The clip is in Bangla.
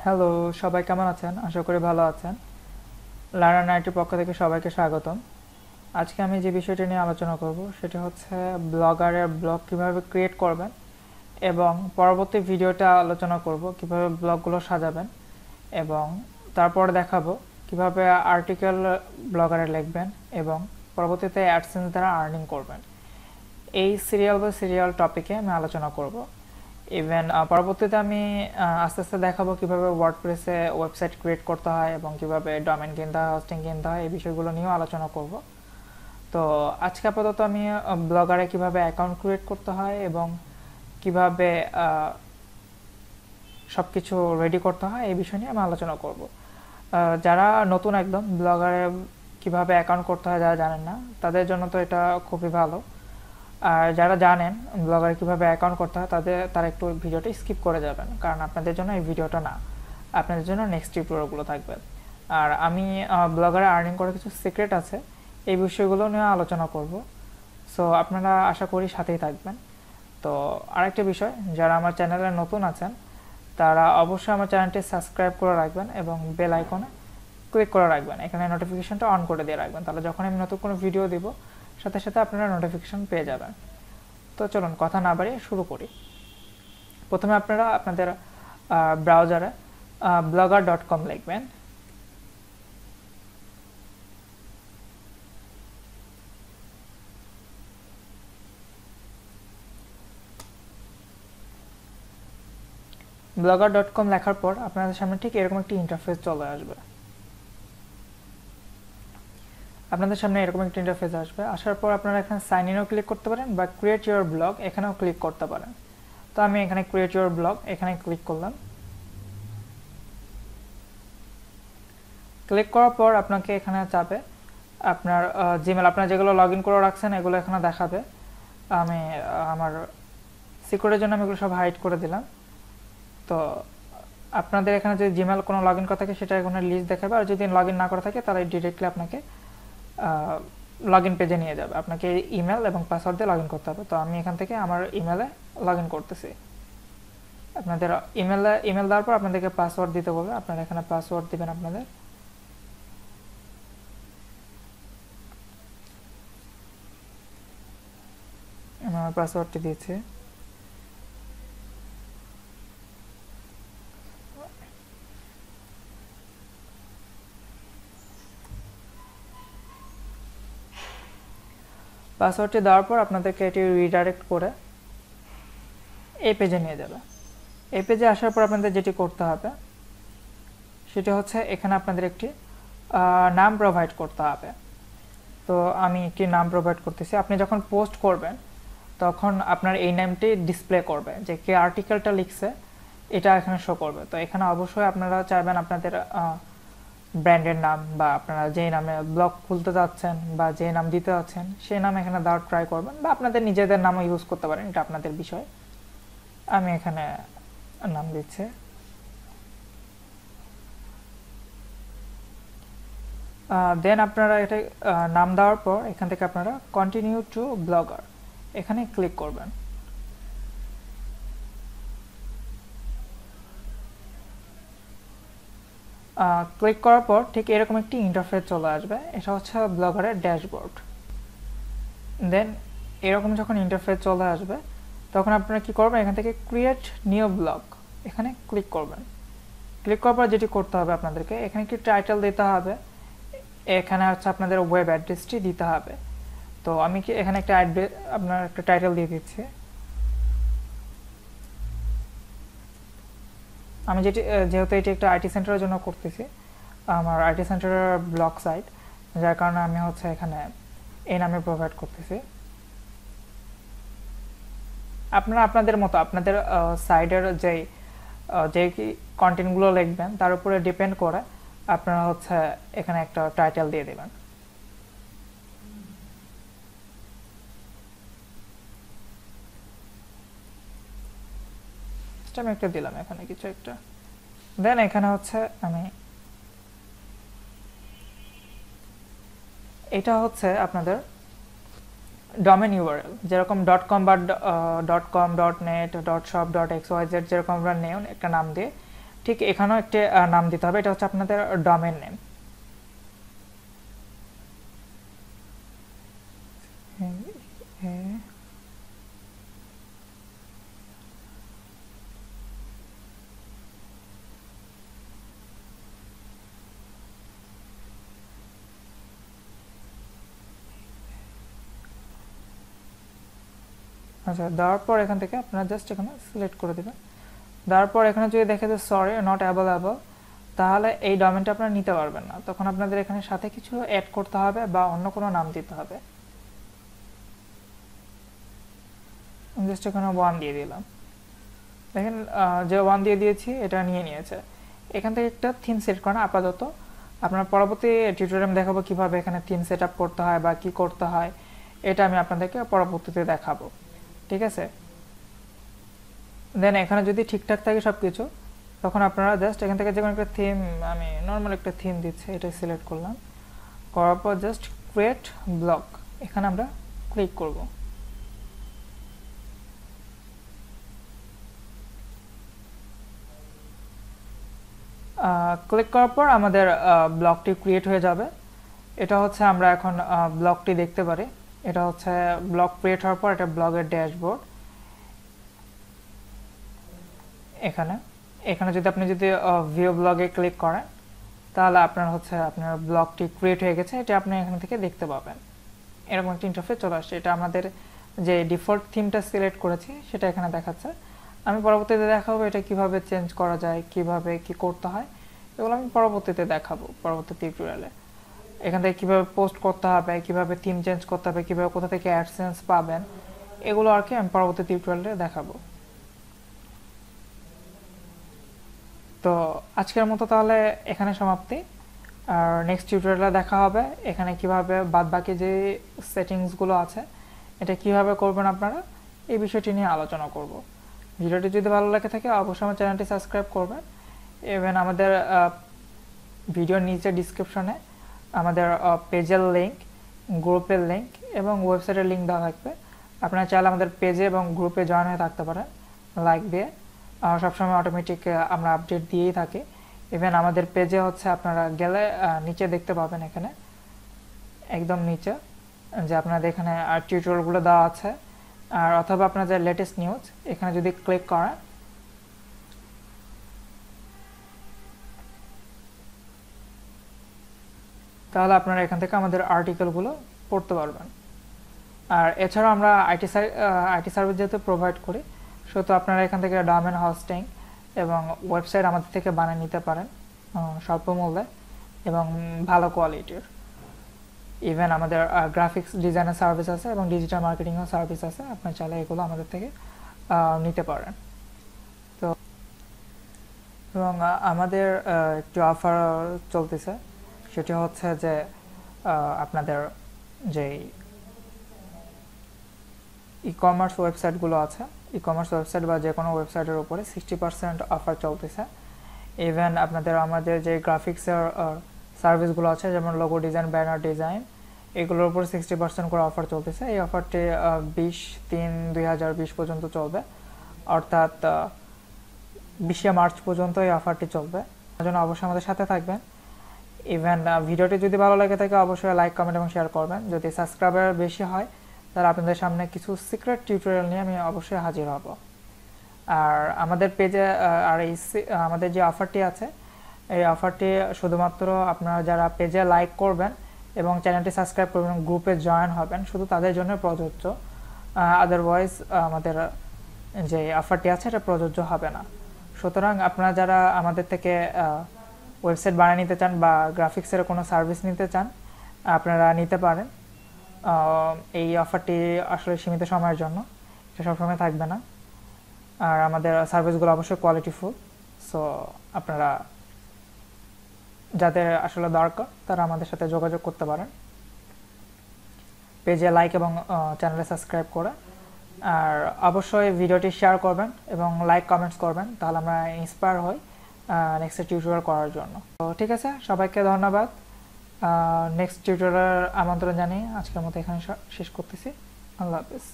হ্যালো, সবাই কেমন আছেন? আশা করি ভালো আছেন। লার্নার নাইটের পক্ষ থেকে সবাইকে স্বাগতম। আজকে আমি যে বিষয়টি নিয়ে আলোচনা করব সেটা হচ্ছে ব্লগারের ব্লগ কিভাবে ক্রিয়েট করবেন এবং পরবর্তী ভিডিওতে আলোচনা করব কিভাবে ব্লগগুলো সাজাবেন এবং তারপর দেখাবো কিভাবে আর্টিকেল ব্লগারে লিখবেন এবং পরবর্তীতে অ্যাডসেন্স দ্বারা আর্নিং করবেন। এই সিরিয়াল টপিকে আমি আলোচনা করব। ইভেন পরবর্তীতে আমি আস্তে আস্তে দেখাবো কিভাবে ওয়ার্ডপ্রেসে ওয়েবসাইট ক্রিয়েট করতে হয় এবং কিভাবে ডোমেইন কিনতে হয়, হোস্টিং কিনতে হয়, এই বিষয়গুলো নিয়েও আলোচনা করব। তো আজকে আপাতত আমি ব্লগারে কিভাবে অ্যাকাউন্ট ক্রিয়েট করতে হয় এবং কিভাবে সব কিছু রেডি করতে হয় এই বিষয় নিয়ে আমি আলোচনা করব। যারা নতুন একদম ব্লগারে কিভাবে অ্যাকাউন্ট করতে হয় যারা জানেন না তাদের জন্য তো এটা খুবই ভালো। আর যারা জানেন ব্লগারে কিভাবে অ্যাকাউন্ট করতে হয় তারা একটু ভিডিওটা স্কিপ করে যাবেন, কারণ আপনাদের জন্য এই ভিডিওটা না, আপনাদের জন্য নেক্সট টিউটোরিয়ালগুলো থাকবে। আর আমি ব্লগারে আর্নিং করার কিছু সিক্রেট আছে, এই বিষয়গুলো নিয়ে আলোচনা করব। সো আপনারা আশা করি সাথেই থাকবেন। তো আরেকটা বিষয়, যারা আমার চ্যানেলে নতুন আছেন তারা অবশ্যই আমার চ্যানেলটি সাবস্ক্রাইব করে রাখবেন এবং বেল আইকনে ক্লিক করে রাখবেন, এখানে নোটিফিকেশনটা অন করে দিয়ে রাখবেন, তাহলে যখন আমি নতুন কোনো ভিডিও দিব সাথে সাথে আপনারা নোটিফিকেশন পেয়ে যাবেন। তো চলুন কথা না বাড়িয়ে শুরু করি। প্রথমে আপনারা আপনাদের ব্রাউজারে blogger.com লিখবেন। blogger.com লেখার পর আপনাদের সামনে ঠিক এরকম একটি ইন্টারফেস চলে আসবে। আপনাদের সামনে এরকম একটা ইন্টারফেস আসবে। আসার পর আপনারা এখানে সাইন ইনও ক্লিক করতে পারেন বা ক্রিয়েট ইউর ব্লগ এখানেও ক্লিক করতে পারেন। তো আমি এখানে ক্রিয়েট ইউর ব্লগ এখানে ক্লিক করলাম। ক্লিক করার পর আপনাকে এখানে চাবে আপনার জিমেল, আপনার যেগুলো লগ ইন করে রাখছেন এগুলো এখানে দেখাবে। আমি আমার সিকিউরিটির জন্য আমি এগুলো সব হাইড করে দিলাম। তো আপনাদের এখানে যদি জিমেল কোনো লগ ইন করা থাকে সেটা এখানে লিস্ট দেখাবে, আর যদি লগ ইন না করা থাকে তাহলে ডিরেক্টলি আপনাকে লগ ইন পেজে নিয়ে যাবে। আপনাকে ইমেল এবং পাসওয়ার্ড দিয়ে লগ ইন করতে হবে। তো আমি এখান থেকে আমার ইমেলে লগ ইন করতেছি। আপনাদের ইমেল দেওয়ার পর আপনাদেরকে পাসওয়ার্ড দিতে বলবে, আপনারা এখানে পাসওয়ার্ড দিবেন। আপনাদের আমার পাসওয়ার্ডটি দিয়েছি। পাসওয়ার্ডটি দেওয়ার পর আপনাদেরকে এটি রিডাইরেক্ট করে এই পেজে নিয়ে যাবে। এই পেজে আসার পর আপনাদের যেটি করতে হবে সেটি হচ্ছে এখানে আপনাদের একটি নাম প্রোভাইড করতে হবে। তো আমি একটি নাম প্রোভাইড করতেছি। আপনি যখন পোস্ট করবেন তখন আপনার এই নামটি ডিসপ্লে করবে, যে কে আর্টিকেলটা লিখছে এটা এখানে শো করবে। তো এখানে অবশ্যই আপনারা চাইবেন আপনাদের ব্র্যান্ডের নাম বা আপনারা যেই নামে ব্লগ খুলতে যাচ্ছেন বা যে নাম দিতে যাচ্ছেন সেই নাম এখানে দেওয়ার ট্রাই করবেন, বা আপনাদের নিজেদের নামও ইউজ করতে পারেন, এটা আপনাদের বিষয়। আমি এখানে নাম দিচ্ছি। দেন আপনারা এটা নাম দেওয়ার পর এখান থেকে আপনারা কন্টিনিউ টু ব্লগার এখানে ক্লিক করবেন। ক্লিক করার পর ঠিক এরকম একটি ইন্টারফেস চলে আসবে, এটা হচ্ছে ব্লগারের ড্যাশবোর্ড। দেন এরকম যখন ইন্টারফেস চলে আসবে তখন আপনারা কি করবেন, এখান থেকে ক্রিয়েট নিউ ব্লগ এখানে ক্লিক করবেন। ক্লিক করার পর যেটি করতে হবে আপনাদেরকে এখানে একটি টাইটেল দিতে হবে, এখানে হচ্ছে আপনাদের ওয়েব অ্যাড্রেসটি দিতে হবে। তো আমি কি এখানে একটা আপনার একটা টাইটেল দিয়ে দিচ্ছি। আমি যেহেতু এটি একটা আইটি সেন্টারের জন্য করতেছি, আমার আইটি সেন্টারের ব্লগ সাইট, যার কারণে আমি হচ্ছে এখানে এই নামে প্রোভাইড করতেছি। আপনারা আপনাদের মতো আপনাদের সাইটের যে কন্টেন্টগুলো লিখবেন তার উপরে ডিপেন্ড করে আপনারা হচ্ছে এখানে একটা টাইটেল দিয়ে দেবেন। আমি একটা দিলাম এখানে কিছু একটা। দেন এখানে হচ্ছে আমি এটা হচ্ছে আপনাদের ডোমেইন ইউআরএল, যেরকম .com বা .com .net .shop .xyz যেরকম আমরা নেন একটা নাম দিয়ে ঠিক এখানেও একটি নাম দিতে হবে, এটা হচ্ছে আপনাদের ডোমেইন নেম। আচ্ছা, দেওয়ার পর এখান থেকে আপনারা জাস্ট এখানে সিলেক্ট করে দেবেন। দেওয়ার পর এখানে যদি দেখে যে সরি নট অ্যাভেলেবল, তাহলে এই ডোমেইনটা আপনারা নিতে পারবেন না। তখন আপনাদের এখানে সাথে কিছু অ্যাড করতে হবে বা অন্য কোনো নাম দিতে হবে। জাস্ট এখানে 1 দিয়ে দিলাম। দেখেন যে 1 দিয়ে দিয়েছি এটা নিয়ে নিয়েছে। এখান থেকে একটা থিম সেট করেন আপাতত। আপনার পরবর্তী টিউটোরিয়ালে দেখাবো কিভাবে এখানে থিম সেট আপ করতে হয় বা কি করতে হয়, এটা আমি আপনাদেরকে পরবর্তীতে দেখাবো। ঠিক আছে, দেন এখানে যদি ঠিকঠাক থাকে সব কিছু, তখন আপনারা জাস্ট এখান থেকে যে কোনো একটা থিম, আমি নর্মাল একটা থিম দিচ্ছি, এটা সিলেক্ট করলাম। করার পর জাস্ট ক্রিয়েট ব্লক, এখানে আমরা ক্লিক করব। ক্লিক করার পর আমাদের ব্লকটি ক্রিয়েট হয়ে যাবে। এটা হচ্ছে আমরা এখন ব্লকটি দেখতে পারি। এটা হচ্ছে ব্লক ক্রিয়েট হওয়ার পর এটা ব্লগের ড্যাশবোর্ড। এখানে এখানে যদি আপনি ভিউ ব্লগে ক্লিক করেন, তাহলে আপনার ব্লগটি ক্রিয়েট হয়ে গেছে, এটা আপনি এখান থেকে দেখতে পাবেন। এরকম একটা ইন্টারফেস চলে আসছে। এটা আমাদের যে ডিফল্ট থিমটা সিলেক্ট করেছি সেটা এখানে দেখাচ্ছে। আমি পরবর্তীতে দেখাবো এটা কিভাবে চেঞ্জ করা যায়, কিভাবে কি করতে হয়, এগুলো আমি পরবর্তীতে দেখাবো পরবর্তী টিউটোরিয়ালে। এখান থেকে কিভাবে পোস্ট করতে হবে, কিভাবে থিম চেঞ্জ করতে হবে, কিভাবে কোথা থেকে অ্যাডসেন্স পাবেন, এগুলো আর কি আমি পরবর্তী টিউটোরিয়ালে দেখাবো। তো আজকের মতো তাহলে এখানে সমাপ্তি। আর নেক্সট টিউটোরিয়ালে দেখা হবে এখানে কিভাবে বাদবাকি যে সেটিংসগুলো আছে এটা কিভাবে করবেন আপনারা, এই বিষয়টি নিয়ে আলোচনা করব। ভিডিওটি যদি ভালো লাগে থাকে অবশ্যই আমার চ্যানেলটি সাবস্ক্রাইব করবেন। এবং আমাদের ভিডিওর নিচে ডিসক্রিপশনে আমাদের পেজের লিঙ্ক, গ্রুপের লিঙ্ক এবং ওয়েবসাইটের লিঙ্ক দেওয়া থাকবে। আপনারা চাইলে আমাদের পেজে এবং গ্রুপে জয়েন হয়ে থাকতে পারেন লাইক দিয়ে। সবসময় অটোমেটিক আমরা আপডেট দিয়েই থাকি। ইভেন আমাদের পেজে আপনারা গেলে নিচে দেখতে পাবেন, এখানে একদম নিচে যে আপনাদের এখানে টিউটোরিয়ালগুলো দেওয়া আছে। আর অথবা আপনার যে লেটেস্ট নিউজ, এখানে যদি ক্লিক করেন তাহলে আপনারা এখান থেকে আমাদের আর্টিকেলগুলো পড়তে পারবেন। আর এছাড়াও আমরা আইটি সার্ভিস যেহেতু প্রোভাইড করি, সেহেতু আপনারা এখান থেকে ডোমেইন হোস্টিং এবং ওয়েবসাইট আমাদের থেকে বানিয়ে নিতে পারেন স্বল্প মূল্যে এবং ভালো কোয়ালিটির। ইভেন আমাদের গ্রাফিক্স ডিজাইনের সার্ভিস আছে এবং ডিজিটাল মার্কেটিংয়ের সার্ভিস আছে, আপনার চাইলে এগুলো আমাদের থেকে নিতে পারেন। তো এবং আমাদের একটু অফার চলতেছে, সেটি হচ্ছে যে আপনাদের যেই ই কমার্স ওয়েবসাইটগুলো আছে, ই কমার্স ওয়েবসাইট বা যে কোনো ওয়েবসাইটের উপরে 60% অফার চলতেছে। ইভেন আমাদের যে গ্রাফিক্সের সার্ভিসগুলো আছে, যেমন লোগো ডিজাইন, ব্যানার ডিজাইন, এগুলোর উপর 60% করে অফার চলতেছে। এই অফারটি 20/3/2020 পর্যন্ত চলবে, অর্থাৎ 20 মার্চ পর্যন্ত এই অফারটি চলবে। তার জন্য অবশ্যই আমাদের সাথে থাকবেন। ইভেন ভিডিওটি যদি ভালো লাগে থাকে অবশ্যই লাইক, কমেন্ট এবং শেয়ার করবেন। যদি সাবস্ক্রাইবার বেশি হয় তাহলে আপনাদের সামনে কিছু সিক্রেট টিউটোরিয়াল নিয়ে আমি অবশ্যই হাজির হব। আর আমাদের পেজে আমাদের যে অফারটি আছে, এই অফারটি শুধুমাত্র আপনারা যারা পেজে লাইক করবেন এবং চ্যানেলটি সাবস্ক্রাইব করবেন, গ্রুপে জয়েন হবেন, শুধু তাদের জন্য প্রযোজ্য। আদারওয়াইজ আমাদের যে অফারটি আছে এটা প্রযোজ্য হবে না। সুতরাং আপনারা যারা আমাদের থেকে ওয়েবসাইট বানিয়ে নিতে চান বা গ্রাফিক্সের কোনো সার্ভিস নিতে চান, আপনারা নিতে পারেন। এই অফারটি আসলে সীমিত সময়ের জন্য, এটা সবসময় থাকবে না। আর আমাদের সার্ভিসগুলো অবশ্যই কোয়ালিটিফুল। সো আপনারা যাদের আসলে দরকার তারা আমাদের সাথে যোগাযোগ করতে পারেন পেজে লাইক এবং চ্যানেলে সাবস্ক্রাইব করে। আর অবশ্যই ভিডিওটি শেয়ার করবেন এবং লাইক কমেন্টস করবেন, তাহলে আমরা ইন্সপায়ার হই নেক্সট টিউটোরিয়াল করার জন্য। তো ঠিক আছে, সবাইকে ধন্যবাদ। নেক্সট টিউটোরিয়ালের আমন্ত্রণ জানিয়ে আজকের মতো এখানে শেষ করতেছি। আল্লাহ হাফেজ।